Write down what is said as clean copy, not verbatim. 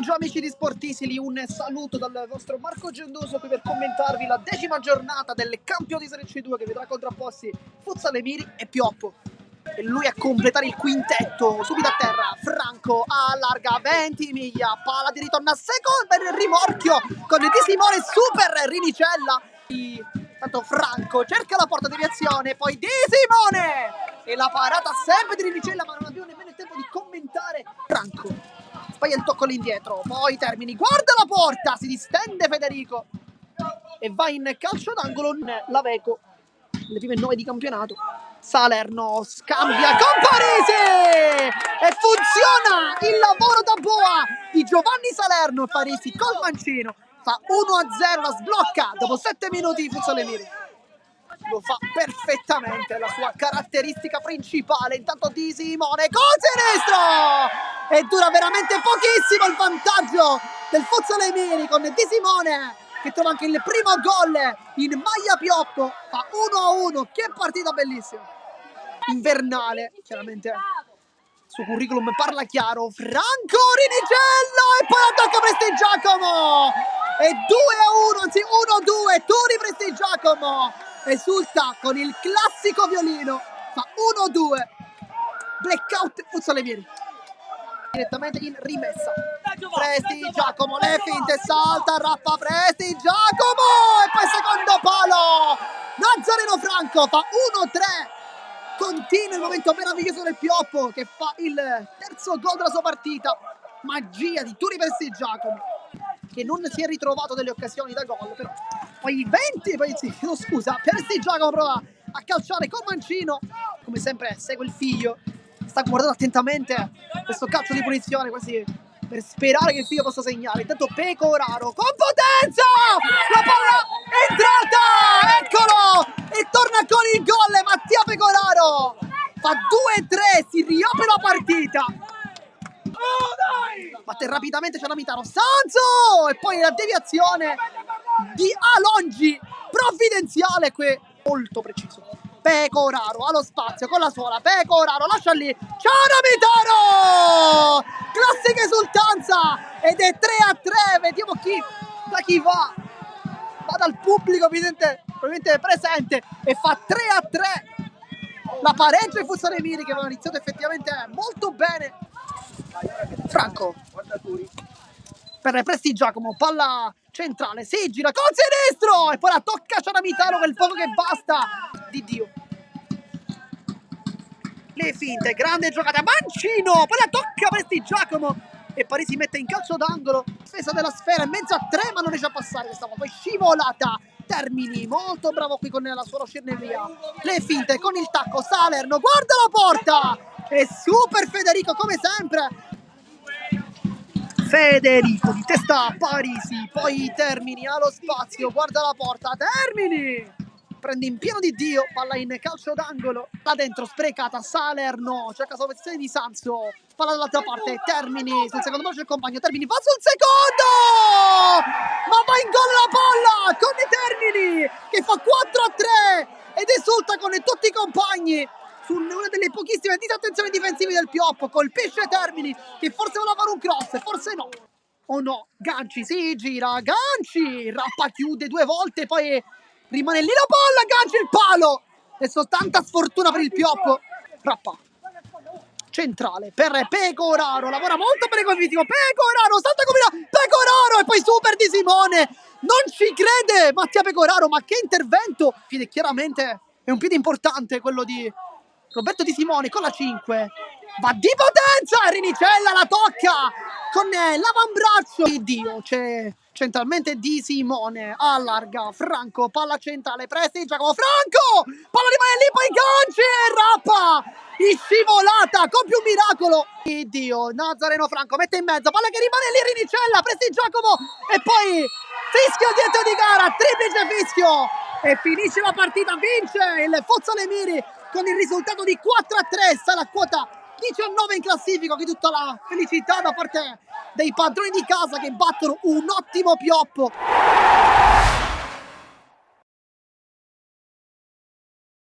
pomeriggio amici di Sportisili, un saluto dal vostro Marco Gendoso qui per commentarvi la 10ª giornata del campionato di Serie C2 che vedrà contrapposti Futsal Emiri e Pioppo. E lui a completare il quintetto, subito a terra, Franco allarga 20 miglia, palla di ritorno a secondo per il rimorchio con Di Simone, super Rinicella. Tanto Franco cerca la porta deviazione, poi Di Simone e la parata sempre di Rinicella, ma non abbiamo nemmeno il tempo di commentare. Franco sbaglia il tocco all'indietro, poi Termini, guarda la porta, si distende Federico e va in calcio d'angolo Laveco, le prime 9 di campionato. Salerno scambia con Parisi e funziona il lavoro da boa di Giovanni Salerno. Parisi col mancino fa 1-0, la sblocca dopo 7 minuti di Futsal Emiri. Lo fa perfettamente, la sua caratteristica principale. Intanto Di Simone con sinistro e dura veramente pochissimo il vantaggio del Futsal Emiri con Di Simone che trova anche il primo gol in maglia Pioppo. Fa 1-1, che partita bellissima, invernale, chiaramente suo curriculum parla chiaro. Franco Rinicella e poi attacca Prestigiacomo e 2-1, anzi 1-2. Turi Prestigiacomo esulta con il classico violino, fa 1-2. Blackout Futsal Emiri direttamente in rimessa. Prestigiacomo, le finte, salta, rappa Prestigiacomo e poi secondo palo Nazareno Franco fa 1-3. Continua il momento meraviglioso del Pioppo che fa il terzo gol della sua partita. Magia di Turi Prestigiacomo che non si è ritrovato delle occasioni da gol, però poi 20, poi sì, no, scusa, Prestigiacomo prova a calciare con mancino, come sempre segue il figlio, sta guardando attentamente questo calcio di punizione quasi per sperare che il figlio possa segnare. Intanto Pecoraro con potenza, la palla è entrata, eccolo, e torna con il gol Mattia Pecoraro, fa 2-3, si riapre la partita. Batte rapidamente Ciaramitano, Sanzo e poi la deviazione di Alongi, provvidenziale qui, molto preciso. Pecoraro allo spazio con la sola, Pecoraro lascia lì Ciaramitano, classica esultanza ed è 3-3. Vediamo da chi va dal pubblico probabilmente presente e fa 3-3. La pareggio ai Futsal Emiri che avevano iniziato effettivamente molto bene. Franco per Prestigiacomo, palla centrale, si gira con sinistro e poi la tocca Ciaramitano per il poco che basta di Dio. Le finte, grande giocata, mancino, poi la tocca Prestigiacomo e Parisi mette in calcio d'angolo, difesa della sfera in mezzo a 3 ma non riesce a passare questa volta, poi scivolata Termini, molto bravo qui con la sua uscirne via. Le finte con il tacco, Salerno, guarda la porta e super Federico come sempre. Federico di testa a Parisi, poi Termini allo spazio, guarda la porta, Termini prende in pieno di Dio, palla in calcio d'angolo, là dentro sprecata, Salerno cerca la posizione di Sanzo, palla dall'altra parte, Termini sul secondo braccio del compagno, Termini va sul secondo, ma va in gol la palla con i Termini che fa 4-3 ed esulta con tutti i compagni su una delle pochissime disattenzioni difensive del Pioppo. Colpisce Termini che forse voleva fare un cross, forse no. O no, Ganci si gira, Ganci rappa, chiude 2 volte, poi rimane lì la palla, Ganci il palo. Adesso tanta sfortuna per il Pioppo. Rappa centrale per Pecoraro, lavora molto bene col fisico, Pecoraro salta come Pecoraro e poi super Di Simone. Non ci crede Mattia Pecoraro, ma che intervento! Piede chiaramente, è un piede importante quello di Roberto Di Simone con la 5, va di potenza, Rinicella la tocca con l'avambraccio. Dio, c'è centralmente Di Simone, allarga, Franco, palla centrale, Prestigiacomo, Franco, palla rimane lì, poi Ganci e rappa, in scivolata, compie un miracolo. Dio, Nazareno Franco mette in mezzo, palla che rimane lì, Rinicella, Prestigiacomo e poi fischio dietro di gara, triplice fischio e finisce la partita, vince il Futsal Emiri con il risultato di 4-3, sta la quota 19 in classifica, che tutta la felicità da parte dei padroni di casa che battono un ottimo Pioppo.